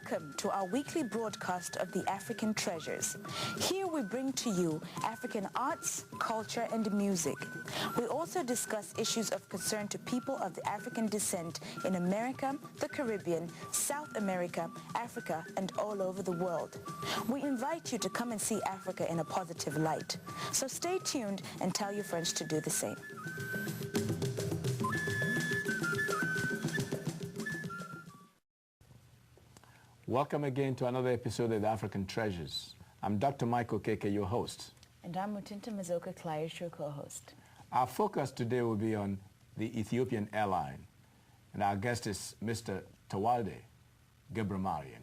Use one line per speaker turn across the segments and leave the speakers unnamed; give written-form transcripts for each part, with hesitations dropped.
Welcome to our weekly broadcast of the African Treasures. Here we bring to you African arts, culture, and music. We also discuss issues of concern to people of the African descent in America, the Caribbean, South America, Africa, and all over the world. We invite you to come and see Africa in a positive light. So stay tuned and tell your friends to do the same.
Welcome again to another episode of the African Treasures. I'm Dr. Michael Okeke, your host.
And I'm Mutinta Mazoka Klaish, your co-host.
Our focus today will be on the Ethiopian Airline. And our guest is Mr. Tawalde Gebramarian.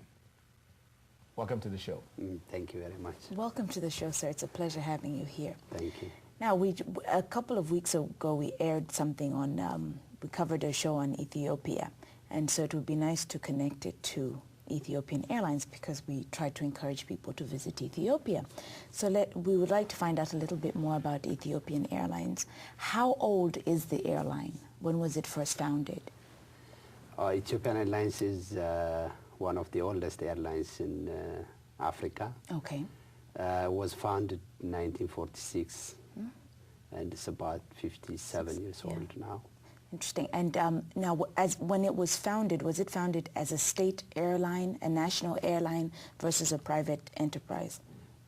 Welcome to the show.
Thank you very much.
Welcome to the show, sir. It's a pleasure having you here.
Thank you.
Now, a couple of weeks ago, we aired something on, we covered a show on Ethiopia. And so it would be nice to connect it to Ethiopian Airlines because we try to encourage people to visit Ethiopia. So we would like to find out a little bit more about Ethiopian Airlines. How old is the airline? When was it first founded?
Ethiopian Airlines is one of the oldest airlines in Africa.
Okay.
Was founded in 1946 and it's about 57 years old now.
Interesting. And now, when it was it founded as a state airline, a national airline, versus a private enterprise?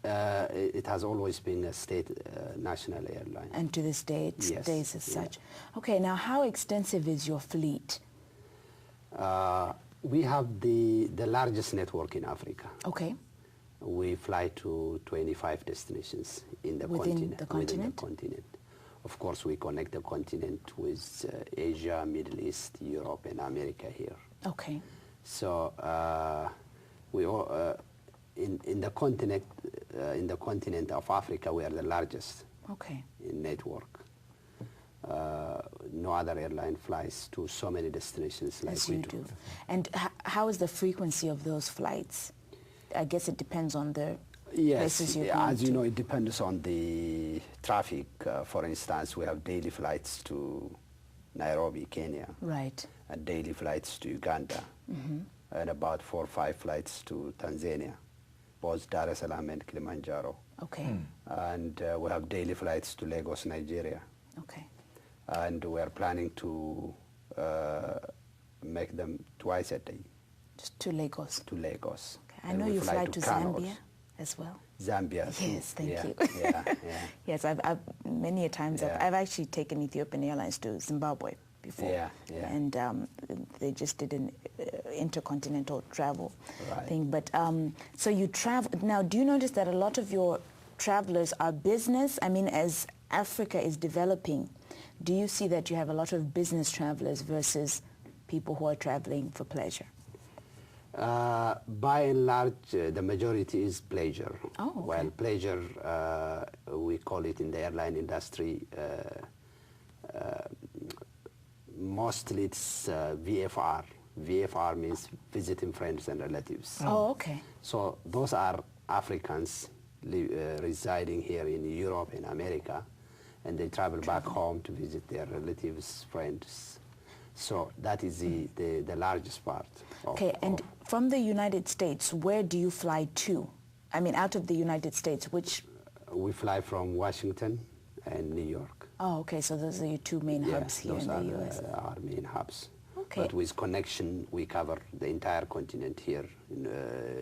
It has always been a state national airline.
And to this day, it stays as such.
Yeah.
Okay, now how extensive is your fleet?
We have the largest network in Africa.
Okay.
We fly to 25 destinations in the continent. Within the continent. Of course, we connect the continent with Asia, Middle East, Europe, and America here.
Okay.
So we all, in the continent of Africa, we are the largest.
Okay.
In network. No other airline flies to so many destinations like we do.
And how is the frequency of those flights? I guess it depends on the places you're going
as
to.
you know, it depends on the traffic. For instance, we have daily flights to Nairobi, Kenya.
Right.
And daily flights to Uganda. And about 4 or 5 flights to Tanzania, both Dar es Salaam and Kilimanjaro.
Okay.
And we have daily flights to Lagos, Nigeria.
Okay.
And we are planning to make them twice a day.
Just to Lagos?
To Lagos.
Okay. I know you fly to Zambia as well.
Zambia.
Yes, thank you.
Yeah.
Yes, I've many a times I've actually taken Ethiopian Airlines to Zimbabwe before.
Yeah.
And they just did an intercontinental travel thing. But so you travel now. Do you notice that a lot of your travelers are business? I mean, as Africa is developing, do you see that you have a lot of business travelers versus people who are traveling for pleasure?
By and large, the majority is pleasure.
Oh, okay.
Well, pleasure, we call it in the airline industry, mostly it's VFR. VFR means visiting friends and relatives.
Oh, okay.
So those are Africans residing here in Europe and America, and they travel back home to visit their relatives, friends. So that is the largest part.
Okay, and from the United States, where do you fly to? I mean, out of the United States, which?
We fly from Washington and New York.
Oh, okay, so those are your two main hubs here in the U.S.
Those are our main hubs.
Okay.
But with connection, we cover the entire continent here in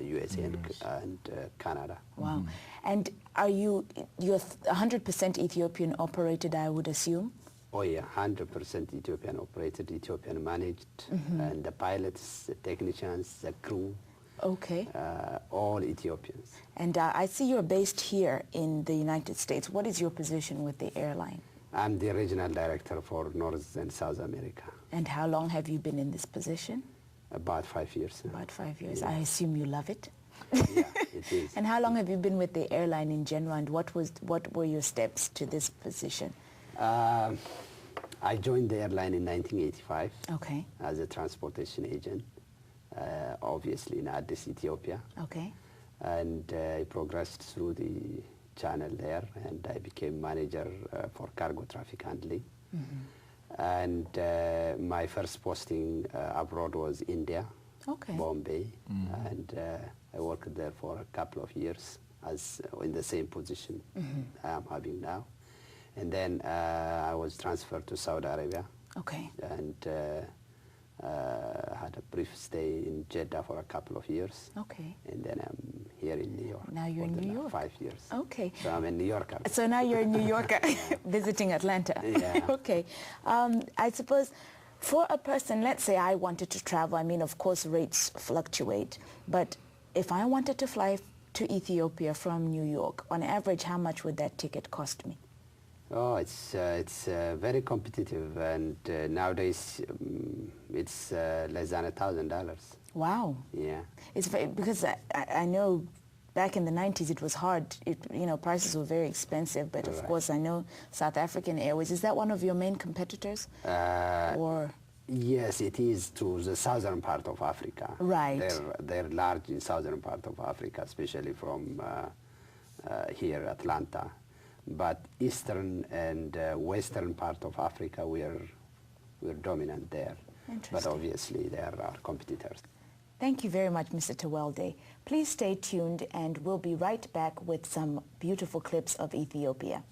USA and Canada.
Wow. And you're 100% Ethiopian operated, I would assume?
Oh yeah, 100% Ethiopian operated, Ethiopian managed, and the pilots, the technicians, the crew, all Ethiopians.
And I see you're based here in the United States. What is your position with the airline?
I'm the regional director for North and South America.
And how long have you been in this position?
About 5 years now.
About 5 years. Yeah. I assume you love it?
Yeah, it is.
And how long have you been with the airline in general, and what were your steps to this position?
I joined the airline in 1985 as a transportation agent, obviously in Addis, Ethiopia.
Okay.
And I progressed through the channel there, and I became manager for cargo traffic handling. And my first posting abroad was India,
Okay.
Bombay, and I worked there for a couple of years as in the same position I am having now. And then I was transferred to Saudi Arabia.
Okay.
And had a brief stay in Jeddah for a couple of years.
Okay.
And then I'm here in New York.
Now you're in New York.
5 years.
Okay.
So I'm a New Yorker.
So now you're a New Yorker visiting Atlanta.
Yeah.
Okay. I suppose for a person, let's say I wanted to travel, I mean, of course, rates fluctuate, but if I wanted to fly to Ethiopia from New York, on average, how much would that ticket cost me?
Oh, it's very competitive, and nowadays it's less than $1,000.
Wow.
Yeah.
It's very, because I know back in the 90s it was hard. Prices were very expensive, but of course I know South African Airways. Is that one of your main competitors? Or?
Yes, it is to the southern part of Africa.
Right.
They're large in southern part of Africa, especially from here, Atlanta. But eastern and western part of Africa, we're dominant there. But obviously, there are competitors.
Thank you very much, Mr. Tawalde. Please stay tuned, and we'll be right back with some beautiful clips of Ethiopia.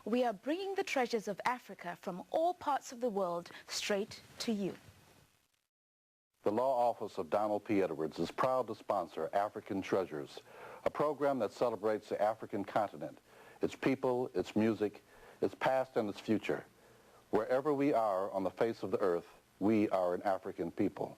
We are bringing the treasures of Africa from all parts of the world straight to you.
The Law Office of Donald P. Edwards is proud to sponsor African Treasures, a program that celebrates the African continent, its people, its music, its past and its future. Wherever we are on the face of the earth, we are an African people.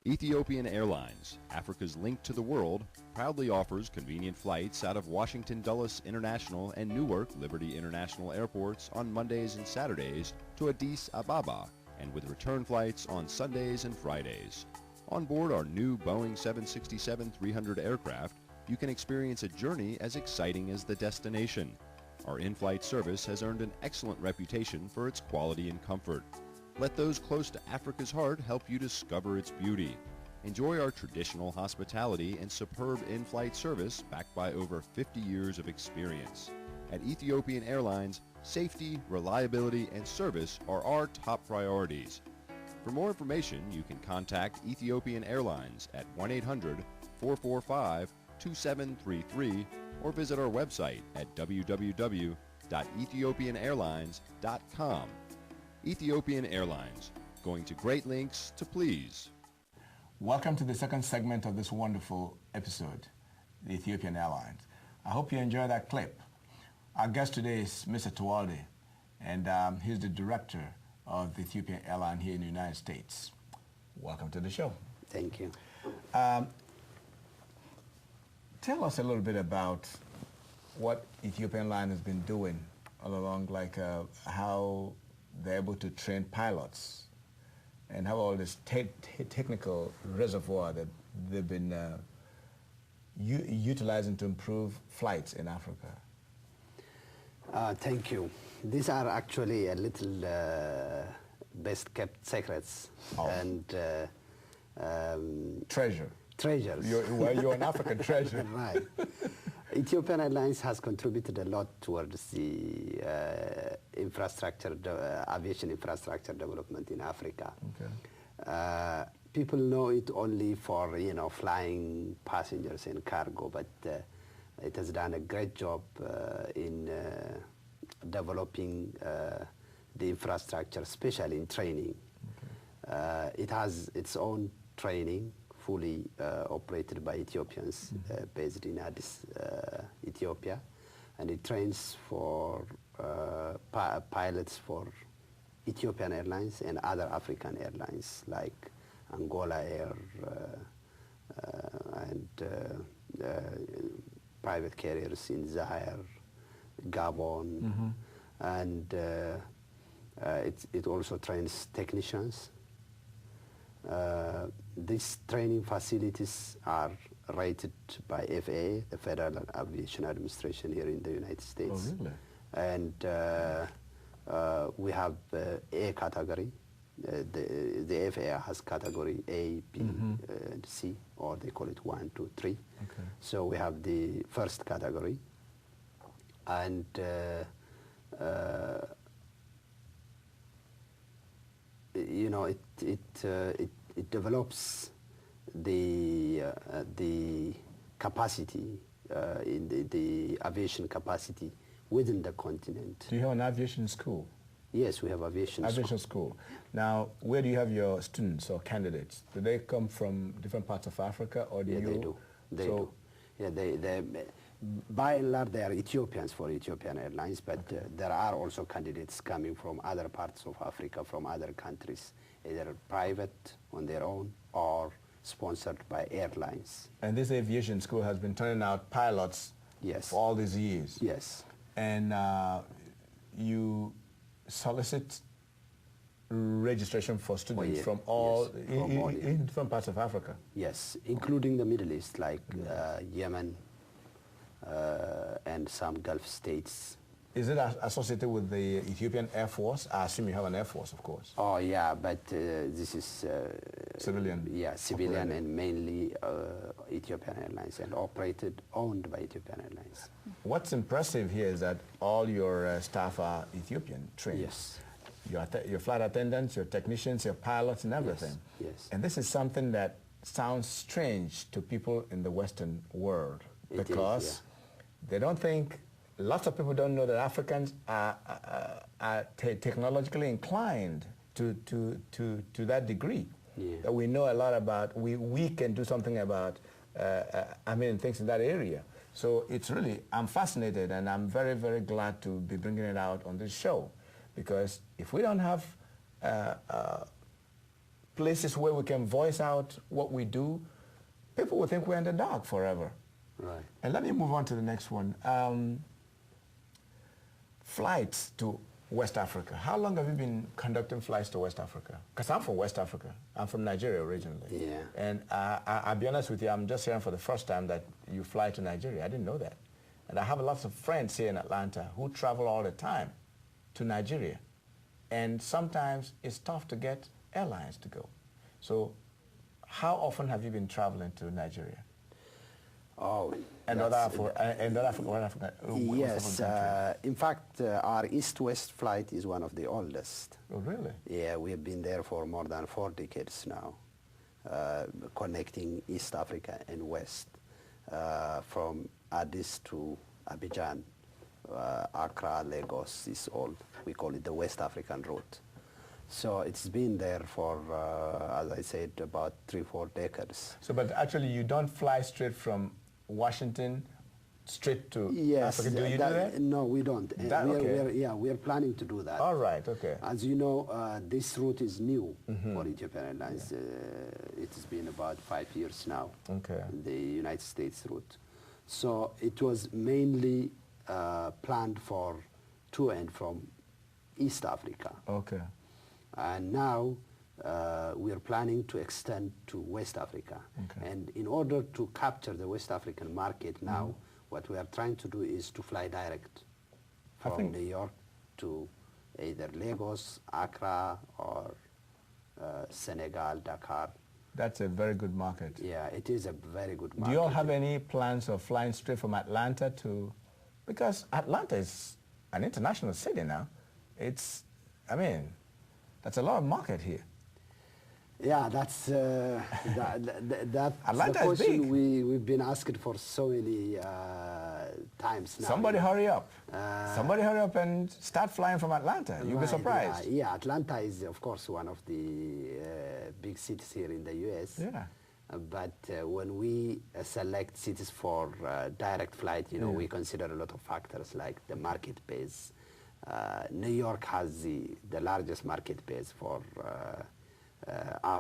Ethiopian Airlines, Africa's link to the world, proudly offers convenient flights out of Washington Dulles International and Newark Liberty International airports on Mondays and Saturdays to Addis Ababa, and with return flights on Sundays and Fridays. On board our new Boeing 767-300 aircraft, you can experience a journey as exciting as the destination. Our in-flight service has earned an excellent reputation for its quality and comfort. Let those close to Africa's heart help you discover its beauty. Enjoy our traditional hospitality and superb in-flight service backed by over 50 years of experience. At Ethiopian Airlines, safety, reliability, and service are our top priorities. For more information, you can contact Ethiopian Airlines at 1-800-445-2733 or visit our website at www.ethiopianairlines.com. Ethiopian Airlines, going to great lengths to please.
Welcome to the second segment of this wonderful episode, the Ethiopian Airlines. I hope you enjoy that clip. Our guest today is Mr. Tawalde, and he's the director of the Ethiopian Airline here in the United States. Welcome to the show.
Thank you.
Tell us a little bit about what Ethiopian Airlines has been doing all along, like how they're able to train pilots and how all this technical reservoir that they've been utilizing to improve flights in Africa.
Thank you. These are actually a little best kept secrets and
treasure.
Treasures.
You're an African treasure.
Right. Ethiopian Airlines has contributed a lot towards the infrastructure, aviation infrastructure development in Africa.
Okay.
People know it only for, you know, flying passengers and cargo, but it has done a great job in developing the infrastructure, especially in training. Okay. It has its own training, fully operated by Ethiopians, based in Addis, Ethiopia, and it trains for pilots for Ethiopian Airlines and other African airlines like Angola Air and private carriers in Zaire, Gabon, and it also trains technicians. These training facilities are rated by FAA, the Federal Aviation Administration here in the United States.
Oh, really?
And we have A category. The FAA has category A, B, and C, or they call it 1, 2, 3.
Okay.
So we have the first category, and you know, it develops the capacity in the aviation capacity within the continent.
Do you have an aviation school?
Yes, we have aviation
school. Now, where do you have your students or candidates? Do they come from different parts of Africa, or do you?
They do. They do. Yeah, they by and large, they are Ethiopians for Ethiopian Airlines, but there are also candidates coming from other parts of Africa, from other countries, either private on their own or sponsored by airlines.
And this aviation school has been turning out pilots,
yes,
for all these years.
Yes.
And you solicit registration for students from all,
yes,
in different parts of Africa?
Yes, including the Middle East, like Yemen and some Gulf states.
Is it associated with the Ethiopian Air Force? I assume you have an Air Force, of course.
Oh, yeah, but this is...
civilian?
Yeah, civilian and mainly Ethiopian Airlines, and owned by Ethiopian Airlines.
What's impressive here is that all your staff are Ethiopian trained.
Yes.
Your flight attendants, your technicians, your pilots, and everything.
Yes, yes.
And this is something that sounds strange to people in the Western world, because they don't think, lots of people don't know that Africans are technologically inclined to that degree. Yeah. That we know a lot about, we can do something about, things in that area. So it's really, I'm fascinated, and I'm very, very glad to be bringing it out on this show, because if we don't have places where we can voice out what we do, people will think we're in the dark forever.
Right.
And let me move on to the next one. Flights to West Africa. How long have you been conducting flights to West Africa? Because I'm from West Africa. I'm from Nigeria originally.
Yeah.
And I'll be honest with you, I'm just hearing for the first time that you fly to Nigeria. I didn't know that. And I have lots of friends here in Atlanta who travel all the time to Nigeria. And sometimes it's tough to get airlines to go. So how often have you been traveling to Nigeria?
Oh,
and other Africa.
Yes, in fact, our east-west flight is one of the oldest.
Oh, really?
Yeah, we have been there for more than 4 decades now, connecting East Africa and West, from Addis to Abidjan, Accra, Lagos is all. We call it the West African route. So it's been there for, as I said, about 3-4 decades.
So, but actually you don't fly straight from Washington straight to Africa. Do you do that?
No, we don't. We are planning to do that.
All right, okay.
As you know, this route is new for Ethiopian Airlines. It has been about 5 years now, the United States route. So it was mainly planned for to and from East Africa.
Okay.
And now we are planning to extend to West Africa. Okay. And in order to capture the West African market now, what we are trying to do is to fly direct from New York to either Lagos, Accra, or Senegal, Dakar,
That's a very good market.
Yeah, it is a very good market.
Do you all have any plans of flying straight from Atlanta to, because Atlanta is an international city now. It's, I mean, that's a lot of market here.
Yeah, that's that's
Atlanta
the
is
question
big.
we've been asked for so many times now.
Somebody hurry up. Somebody hurry up and start flying from Atlanta. You'll be surprised.
Yeah, Atlanta is, of course, one of the big cities here in the U.S.
Yeah.
But when we select cities for direct flight, you know, we consider a lot of factors like the market base. New York has the largest market base for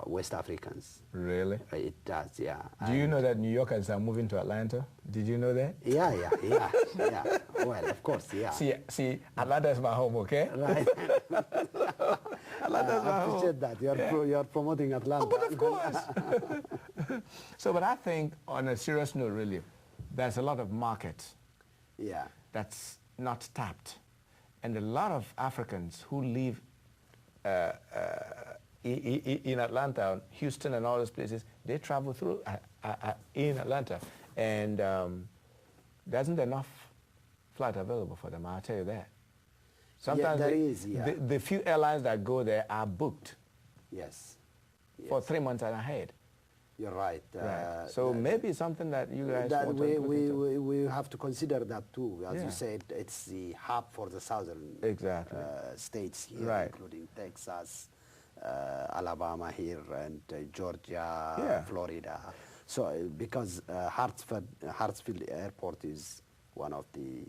West Africans.
Really?
It does, yeah.
Do you know that New Yorkers are moving to Atlanta? Did you know that?
Yeah. Well, of course, yeah.
See, Atlanta is my home, okay?
Right.
Atlanta's my
I
home.
appreciate that. You're promoting Atlanta.
Oh, but of course. But I think, on a serious note, really, there's a lot of market
Yeah.
that's not tapped. And a lot of Africans who live in Atlanta, Houston, and all those places, they travel through in Atlanta. And there isn't enough flight available for them, I'll tell you that. Sometimes
there is.
the few airlines that go there are booked
Yes.
for 3 months ahead.
You're right.
Right. So maybe something that you guys
that
want to look into.
we have to consider that too. As
Yeah.
you said, it's the hub for the southern
Exactly.
states here,
Right.
including Texas, Alabama here, and Georgia,
Yeah.
Florida. So because Hartsfield Airport is one of the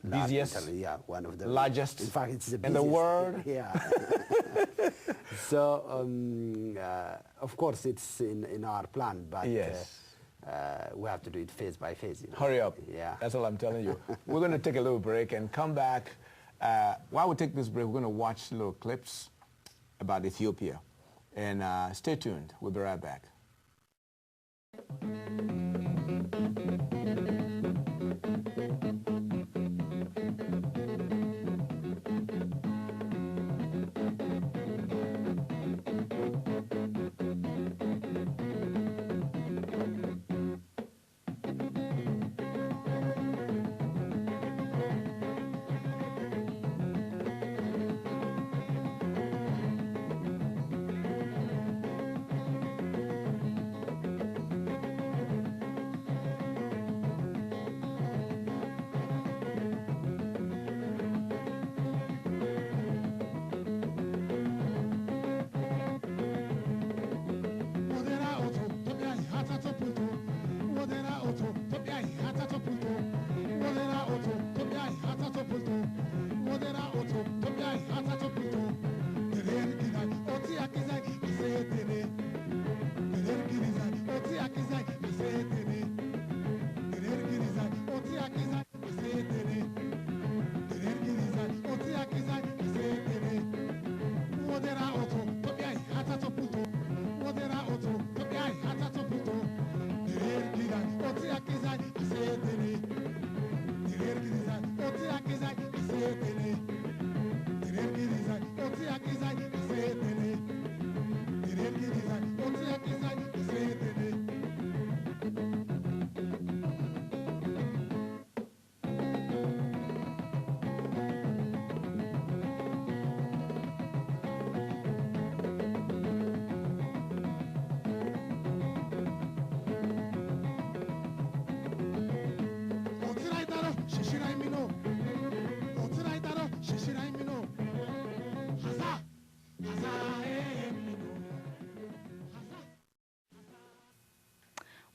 Busiest?
one of the
Largest
In fact, it's the
in the
busiest.
world?
Yeah. So of course it's in our plan, but
Yes.
we have to do it phase by phase. You know?
Hurry up.
Yeah.
That's all I'm telling you. We're going to take a little break and come back. While we take this break, we're going to watch little clips about Ethiopia. And stay tuned. We'll be right back.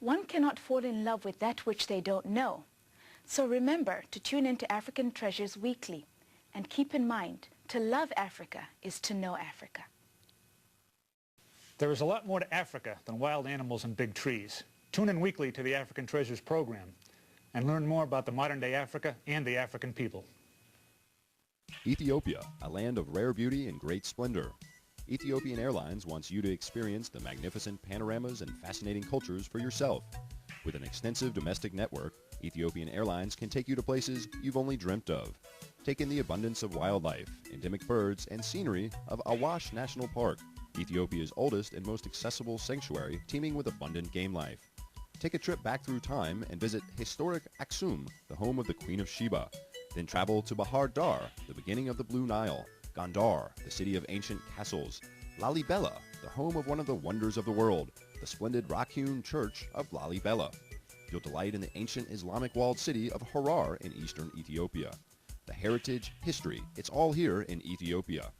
One cannot fall in love with that which they don't know. So remember to tune into African Treasures weekly, and keep in mind, to love Africa is to know Africa.
There is a lot more to Africa than wild animals and big trees. Tune in weekly to the African Treasures program and learn more about the modern-day Africa and the African people.
Ethiopia, a land of rare beauty and great splendor. Ethiopian Airlines wants you to experience the magnificent panoramas and fascinating cultures for yourself. With an extensive domestic network, Ethiopian Airlines can take you to places you've only dreamt of. Take in the abundance of wildlife, endemic birds, and scenery of Awash National Park. Ethiopia's oldest and most accessible sanctuary teeming with abundant game life. Take a trip back through time and visit historic Aksum, the home of the Queen of Sheba. Then travel to Bahar Dar, the beginning of the Blue Nile, Gondar, the city of ancient castles, Lalibela, the home of one of the wonders of the world, the splendid rock-hewn church of Lalibela. You'll delight in the ancient Islamic walled city of Harar in eastern Ethiopia. The heritage, history, it's all here in Ethiopia.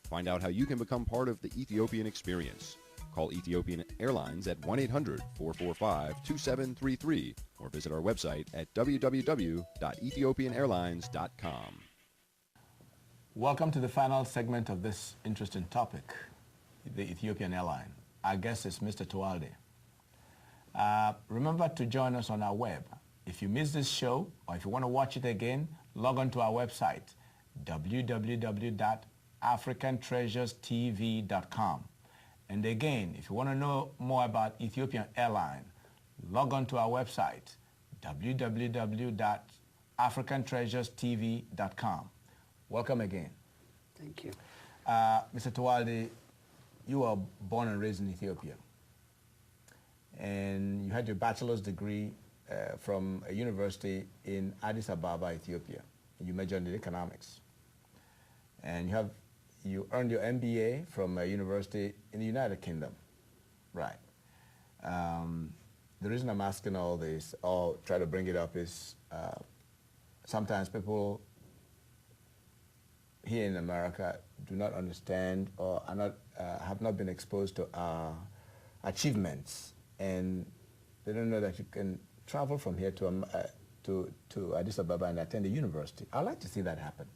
Find out how you can become part of the Ethiopian experience. Call Ethiopian Airlines at 1-800-445-2733 or visit our website at www.ethiopianairlines.com.
Welcome to the final segment of this interesting topic, the Ethiopian Airline. Our guest is Mr. Tewolde. Remember to join us on our web. If you missed this show or if you want to watch it again, log on to our website, www.africantreasurestv.com. And again, if you want to know more about Ethiopian Airline, log on to our website, www.africantreasurestv.com. Welcome again.
Thank you.
Mr. Tewolde, you were born and raised in Ethiopia. And you had your bachelor's degree from a university in Addis Ababa, Ethiopia. You majored in economics. And you earned your MBA from a university in the United Kingdom. Right. The reason I'm asking all this, or try to bring it up, is sometimes people here in America do not understand or are not, have not been exposed to our achievements, and they don't know that you can travel from here to Addis Ababa and attend a university. I'd like to see that happen.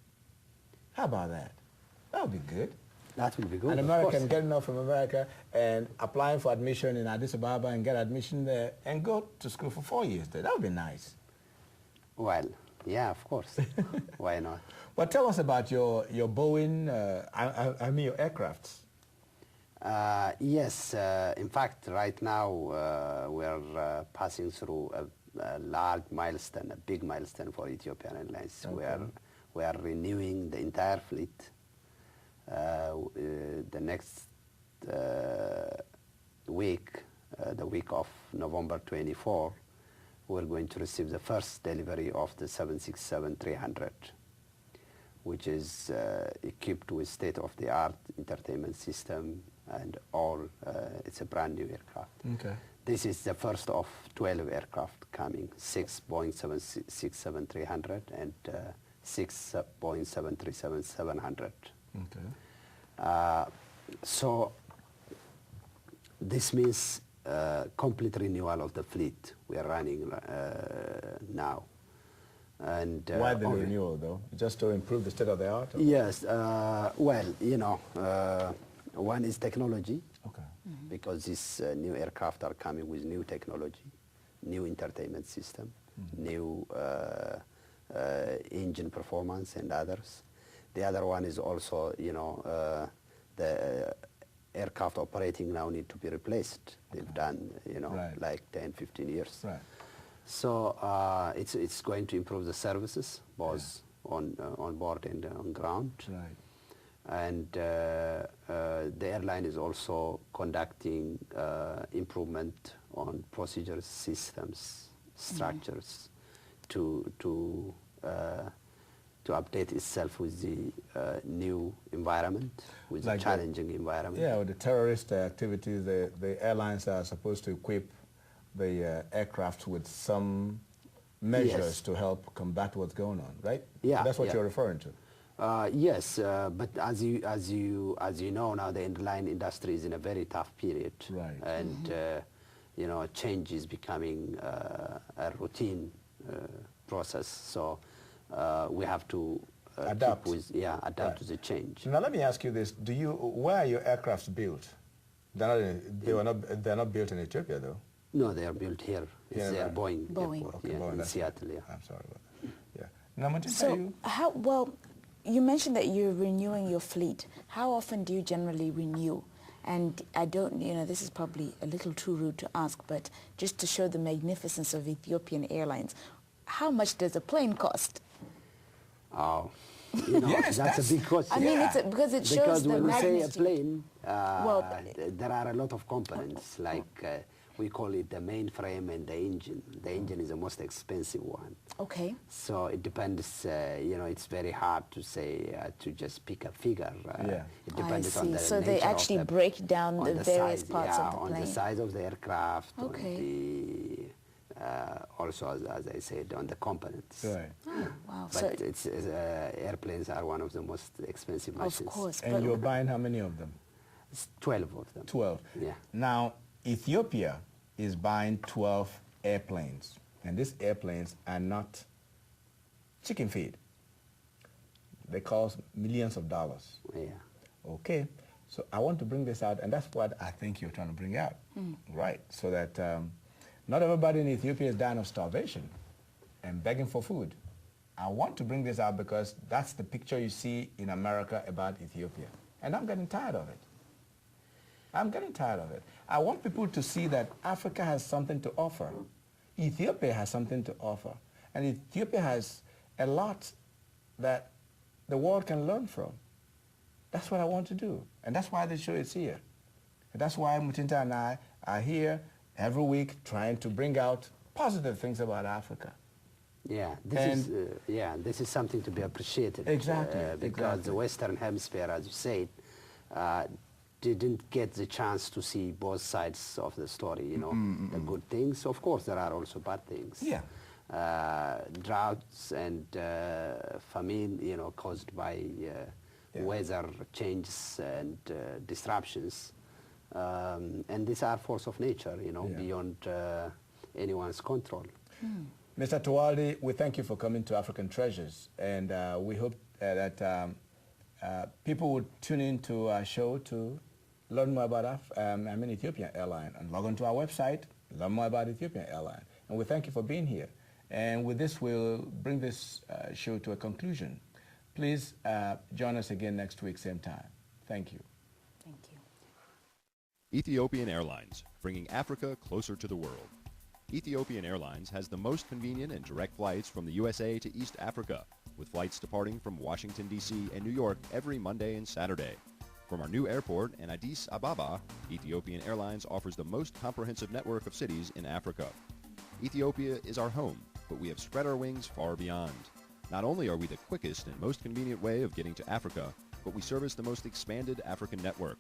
How about that? That would be good.
That would be good.
An American getting off from America and applying for admission in Addis Ababa and get admission there and go to school for 4 years there. That would be nice.
Well, yeah, of course. Why not?
Well, tell us about your Boeing, I mean your aircrafts.
Yes, in fact, right now we're passing through a large milestone, a big milestone for Ethiopian Airlines. Okay. We are renewing the entire fleet. The next week, the week of November 24, we're going to receive the first delivery of the 767-300, which is equipped with state-of-the-art entertainment system and all. It's a brand new aircraft. Okay. This is the first of 12 aircraft coming, 6 Boeing 767-300 and 6 Boeing 737-700. Okay. So this means complete renewal of the fleet we are running now. And
why the renewal, though? Just to improve the state of the art? Or?
Yes. Well, you know, one is technology. Okay. Mm-hmm. Because these new aircraft are coming with new technology, new entertainment system, mm-hmm. new engine performance and others. The other one is also, you know, the aircraft operating now need to be replaced. Okay. They've done, you know, right. like 10, 15 years. Right. So it's going to improve the services, both on board and on ground. Right. And the airline is also conducting improvement on procedures, systems, structures, mm-hmm. to update itself with the new environment, with like the challenging environment.
Yeah, with the terrorist activities, the airlines are supposed to equip the aircraft with some measures yes. to help combat what's going on, right? Yeah, that's what you're referring to.
Yes, but as you know now, the airline industry is in a very tough period, right? And mm-hmm. You know, change is becoming a routine process. So we have to
adapt
with adapt right. to the change.
Now let me ask you this: where are your aircrafts built? They're not built in Ethiopia, though.
No, they are built here. It's right. Boeing.
Airport,
okay,
yeah,
Boeing,
in Seattle.
Right. I'm sorry about that. Yeah. Now,
so how well? You mentioned that you're renewing your fleet. How often do you generally renew? And I don't, you know, this is probably a little too rude to ask, but just to show the magnificence of Ethiopian Airlines, how much does a plane cost?
Oh, You know,
Yes,
that's a big question.
I mean,
Yeah.
because it shows
Because
the
when we say a
magnitude.
plane,
Well,
there are a lot of components, like we call it the mainframe and the engine. The engine is the most expensive one.
Okay.
So it depends, you know, it's very hard to say, to just pick a figure.
Yeah.
It
I
depends on
see.
the
So
nature
they
of
actually break down
on
the various
size,
parts
yeah,
of the
on
plane.
the size of the aircraft,
Okay.
on the, also, as I said, on the components.
Right.
Oh, wow.
But
So,
it's, airplanes are one of the most expensive
of
machines.
course.
And
but
you're buying how many of them?
It's 12 of them.
12.
Yeah.
Now, Ethiopia is buying 12 airplanes, and these airplanes are not chicken feed. They cost millions of dollars.
Yeah.
Okay, so I want to bring this out, and that's what I think you're trying to bring out, right? So that not everybody in Ethiopia is dying of starvation and begging for food. I want to bring this out because that's the picture you see in America about Ethiopia, and I'm getting tired of it. I'm getting tired of it. I want people to see that Africa has something to offer. Ethiopia has something to offer, and Ethiopia has a lot that the world can learn from. That's what I want to do. And that's why the show is here. And that's why Mutinta and I are here every week trying to bring out positive things about Africa.
Yeah, this is something to be appreciated.
Exactly,
Because
exactly.
the Western Hemisphere, as you said, didn't get the chance to see both sides of the story, you know, the good things. Of course, there are also bad things.
Yeah.
Droughts and famine, you know, caused by weather changes and disruptions. And these are force of nature, you know, beyond anyone's control.
Mr. Tuwalde, we thank you for coming to African Treasures, and we hope that people would tune into our show to learn more about Ethiopian Airline, and log on to our website, learn more about Ethiopian Airline. And we thank you for being here. And with this, we'll bring this show to a conclusion. Please join us again next week, same time. Thank you.
Thank you.
Ethiopian Airlines, bringing Africa closer to the world. Ethiopian Airlines has the most convenient and direct flights from the USA to East Africa, with flights departing from Washington, D.C. and New York every Monday and Saturday. From our new airport in Addis Ababa, Ethiopian Airlines offers the most comprehensive network of cities in Africa. Ethiopia is our home, but we have spread our wings far beyond. Not only are we the quickest and most convenient way of getting to Africa, but we service the most expanded African network.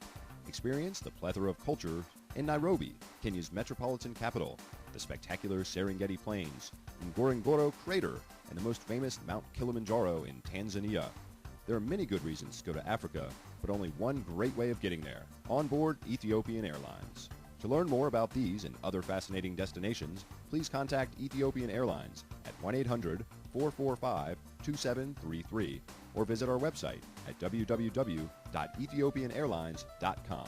Experience the plethora of culture in Nairobi, Kenya's metropolitan capital, the spectacular Serengeti Plains, Ngorongoro Crater, and the most famous Mount Kilimanjaro in Tanzania. There are many good reasons to go to Africa, but only one great way of getting there, on board Ethiopian Airlines. To learn more about these and other fascinating destinations, please contact Ethiopian Airlines at 1-800-445-2733 or visit our website at www.ethiopianairlines.com.